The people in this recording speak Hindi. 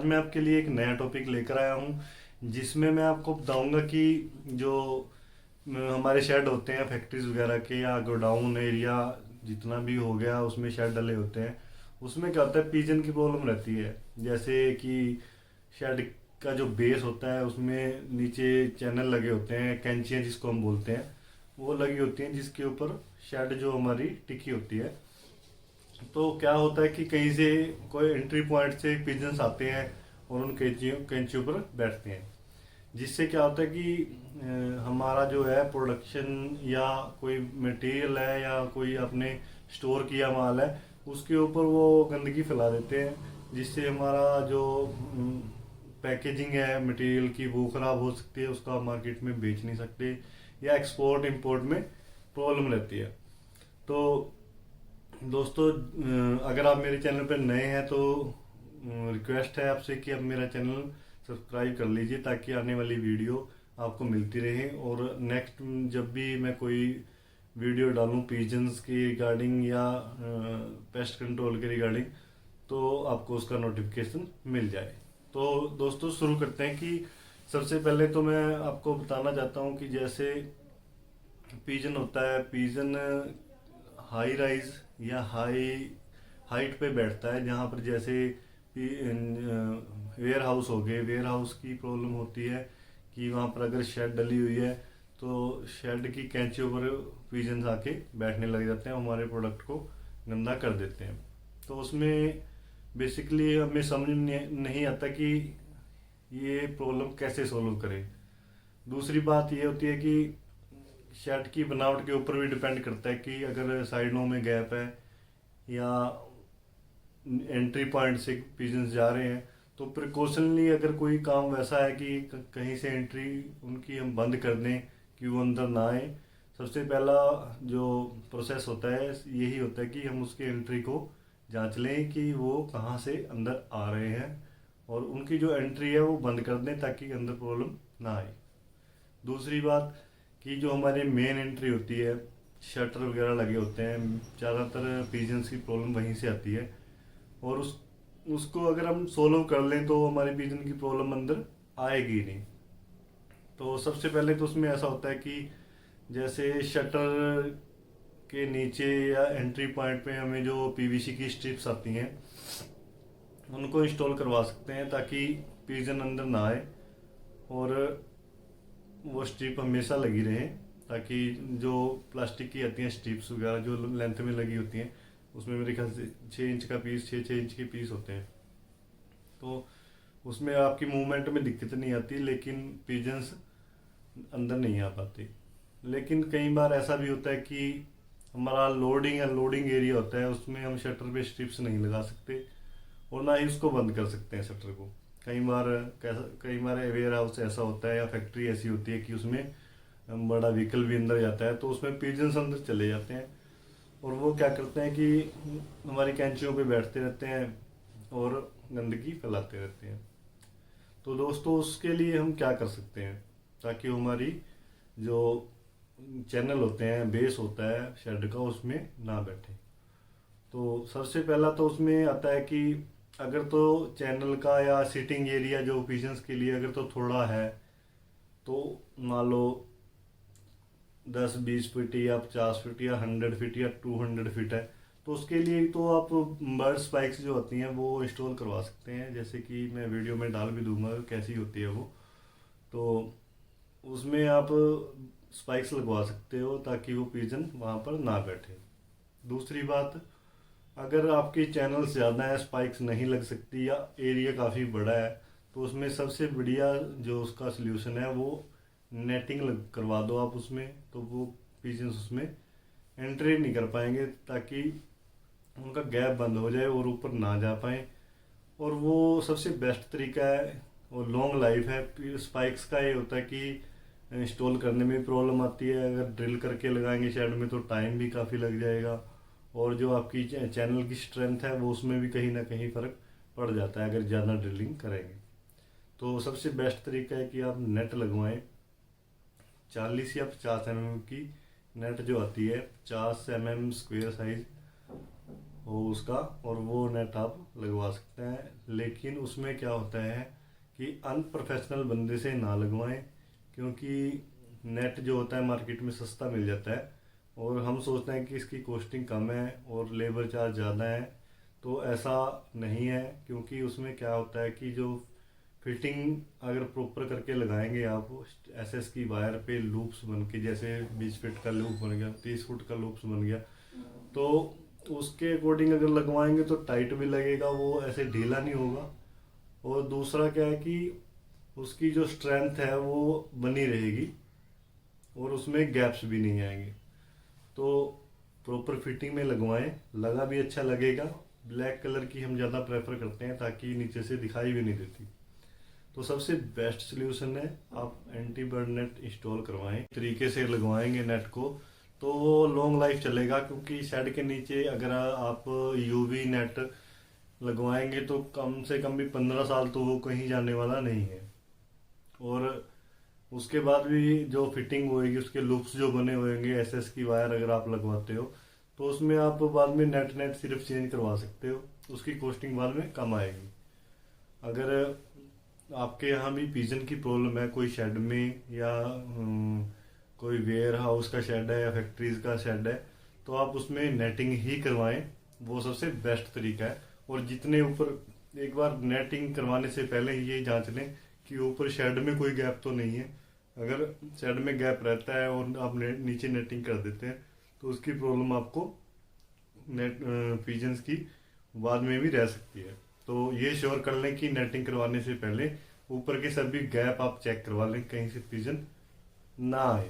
आज मैं आपके लिए एक नया टॉपिक लेकर आया हूँ जिसमें मैं आपको बताऊंगा कि जो हमारे शेड होते हैं फैक्ट्रीज वगैरह के या गोडाउन एरिया जितना भी हो गया उसमें शेड डले होते हैं। उसमें क्या होता है, पीजन की प्रॉब्लम रहती है। जैसे कि शेड का जो बेस होता है उसमें नीचे चैनल लगे होते हैं, कैंचियाँ जिसको हम बोलते हैं, वो लगी होती हैं जिसके ऊपर शेड जो हमारी टिकी होती है। तो क्या होता है कि कहीं से कोई एंट्री पॉइंट से पिजन्स आते हैं और उन कैंचियों पर बैठते हैं, जिससे क्या होता है कि हमारा जो है प्रोडक्शन या कोई मटेरियल है या कोई आपने स्टोर किया माल है उसके ऊपर वो गंदगी फैला देते हैं, जिससे हमारा जो पैकेजिंग है मटेरियल की वो ख़राब हो सकती है, उसका मार्केट में बेच नहीं सकते या एक्सपोर्ट इंपोर्ट में प्रॉब्लम रहती है। तो दोस्तों, अगर आप मेरे चैनल पर नए हैं तो रिक्वेस्ट है आपसे कि आप मेरा चैनल सब्सक्राइब कर लीजिए ताकि आने वाली वीडियो आपको मिलती रहे। और नेक्स्ट जब भी मैं कोई वीडियो डालूं पिजन्स की रिगार्डिंग या पेस्ट कंट्रोल के रिगार्डिंग, तो आपको उसका नोटिफिकेशन मिल जाए। तो दोस्तों शुरू करते हैं कि सबसे पहले तो मैं आपको बताना चाहता हूं कि जैसे पिजन होता है, पिजन हाई राइज या हाइट पे बैठता है, जहाँ पर जैसे वेयर हाउस हो गए, वेयर हाउस की प्रॉब्लम होती है कि वहाँ पर अगर शेड डली हुई है तो शेड की कैंचियों पर पिजन्स आके बैठने लग जाते हैं, हमारे प्रोडक्ट को गंदा कर देते हैं। तो उसमें बेसिकली हमें समझ नहीं आता कि ये प्रॉब्लम कैसे सोल्व करें। दूसरी बात ये होती है कि शेड की बनावट के ऊपर भी डिपेंड करता है कि अगर साइडों में गैप है या एंट्री पॉइंट से पिजन्स जा रहे हैं तो प्रिकॉशनली अगर कोई काम वैसा है कि कहीं से एंट्री उनकी हम बंद कर दें कि वो अंदर ना आए, सबसे पहला जो प्रोसेस होता है यही होता है कि हम उसकी एंट्री को जांच लें कि वो कहाँ से अंदर आ रहे हैं और उनकी जो एंट्री है वो बंद कर दें ताकि अंदर प्रॉब्लम ना आए। दूसरी बात कि जो हमारी मेन एंट्री होती है, शटर वगैरह लगे होते हैं, ज़्यादातर पिजन्स की प्रॉब्लम वहीं से आती है और उसको अगर हम सोल्व कर लें तो हमारे पिजन की प्रॉब्लम अंदर आएगी नहीं। तो सबसे पहले तो उसमें ऐसा होता है कि जैसे शटर के नीचे या एंट्री पॉइंट पे हमें जो पीवीसी की स्ट्रिप्स आती हैं उनको इंस्टॉल करवा सकते हैं ताकि पिजन अंदर ना आए और वो स्ट्रिप हमेशा लगी रहे, ताकि जो प्लास्टिक की आती हैं स्ट्रिप्स वगैरह जो लेंथ में लगी होती हैं उसमें मेरे ख्याल से 6 इंच का पीस, 6-6 इंच के पीस होते हैं, तो उसमें आपकी मूवमेंट में दिक्कत नहीं आती, लेकिन पिजन्स अंदर नहीं आ पाते। लेकिन कई बार ऐसा भी होता है कि हमारा लोडिंग या लोडिंग एरिया होता है उसमें हम शटर पे स्ट्रिप्स नहीं लगा सकते और ना ही उसको बंद कर सकते हैं शटर को। कई बार वेयर हाउस ऐसा होता है या फैक्ट्री ऐसी होती है कि उसमें बड़ा व्हीकल भी अंदर जाता है तो उसमें पिजन्स अंदर चले जाते हैं और वो क्या करते हैं कि हमारी कैंचियों पे बैठते रहते हैं और गंदगी फैलाते रहते हैं। तो दोस्तों उसके लिए हम क्या कर सकते हैं ताकि हमारी जो चैनल होते हैं, बेस होता है शेड का, उसमें ना बैठे। तो सबसे पहला तो उसमें आता है कि अगर तो चैनल का या सीटिंग एरिया जो पिजन्स के लिए अगर तो थोड़ा है, तो मान लो 10-20 फीट या 50 फीट या 100 फीट या 200 फीट है, तो उसके लिए तो आप बर्ड स्पाइक्स जो होती हैं वो इंस्टॉल करवा सकते हैं, जैसे कि मैं वीडियो में डाल भी दूंगा कैसी होती है वो। तो उसमें आप स्पाइक्स लगवा सकते हो ताकि वो पिजन वहाँ पर ना बैठे। दूसरी बात, अगर आपकी चैनल ज़्यादा है, स्पाइक्स नहीं लग सकती या एरिया काफ़ी बड़ा है, तो उसमें सबसे बढ़िया जो उसका सल्यूशन है वो नेटिंग करवा दो आप उसमें, तो वो पिजन्स उसमें एंट्री नहीं कर पाएंगे ताकि उनका गैप बंद हो जाए और ऊपर ना जा पाए। और वो सबसे बेस्ट तरीका है और लॉन्ग लाइफ है। स्पाइक्स का ये होता है कि इंस्टॉल करने में प्रॉब्लम आती है, अगर ड्रिल करके लगाएंगे शेड में तो टाइम भी काफ़ी लग जाएगा और जो आपकी चैनल की स्ट्रेंथ है वो उसमें भी कहीं ना कहीं फ़र्क पड़ जाता है अगर ज़्यादा ड्रिलिंग करेंगे। तो सबसे बेस्ट तरीका है कि आप नेट लगवाएं, 40 या 50 mm की नेट जो आती है, 50 mm स्क्वायर साइज, हो उसका, और वो नेट आप लगवा सकते हैं। लेकिन उसमें क्या होता है कि अनप्रोफेशनल बंदे से ना लगवाएं, क्योंकि नेट जो होता है मार्केट में सस्ता मिल जाता है और हम सोचते हैं कि इसकी कॉस्टिंग कम है और लेबर चार्ज ज़्यादा है। तो ऐसा नहीं है, क्योंकि उसमें क्या होता है कि जो फिटिंग अगर प्रॉपर करके लगाएंगे आप, एसएस की वायर पे लूप्स बन के, जैसे 20 फीट का लूप बन गया, 30 फुट का लूप्स बन गया, तो उसके अकॉर्डिंग अगर लगवाएंगे तो टाइट भी लगेगा, वो ऐसे ढीला नहीं होगा। और दूसरा क्या है कि उसकी जो स्ट्रेंथ है वो बनी रहेगी और उसमें गैप्स भी नहीं आएंगे। तो प्रॉपर फिटिंग में लगवाएं, लगा भी अच्छा लगेगा। ब्लैक कलर की हम ज़्यादा प्रेफर करते हैं ताकि नीचे से दिखाई भी नहीं देती। तो सबसे बेस्ट सोल्यूशन है आप एंटी बर्ड नेट इंस्टॉल करवाएं। तरीके से लगवाएंगे नेट को तो वो लॉन्ग लाइफ चलेगा, क्योंकि शेड के नीचे अगर आप यूवी नेट लगवाएंगे तो कम से कम भी 15 साल तो वो कहीं जाने वाला नहीं है। और उसके बाद भी जो फिटिंग होएगी, उसके लूप्स जो बने होंगे, एसएस की वायर अगर आप लगवाते हो तो उसमें आप बाद में नेट सिर्फ चेंज करवा सकते हो, उसकी कॉस्टिंग बाद में कम आएगी। अगर आपके यहाँ भी पिजन की प्रॉब्लम है कोई शेड में, या कोई वेयर हाउस का शेड है या फैक्ट्रीज का शेड है, तो आप उसमें नेटिंग ही करवाएं, वो सबसे बेस्ट तरीका है। और जितने ऊपर, एक बार नेटिंग करवाने से पहले ये जांच लें कि ऊपर शेड में कोई गैप तो नहीं है। अगर शेड में गैप रहता है और आप नीचे नेटिंग कर देते हैं तो उसकी प्रॉब्लम आपको नेट पिजन्स की बाद में भी रह सकती है। तो ये श्योर कर लें कि नेटिंग करवाने से पहले ऊपर के सभी गैप आप चेक करवा लें, कहीं से पिजन ना आए।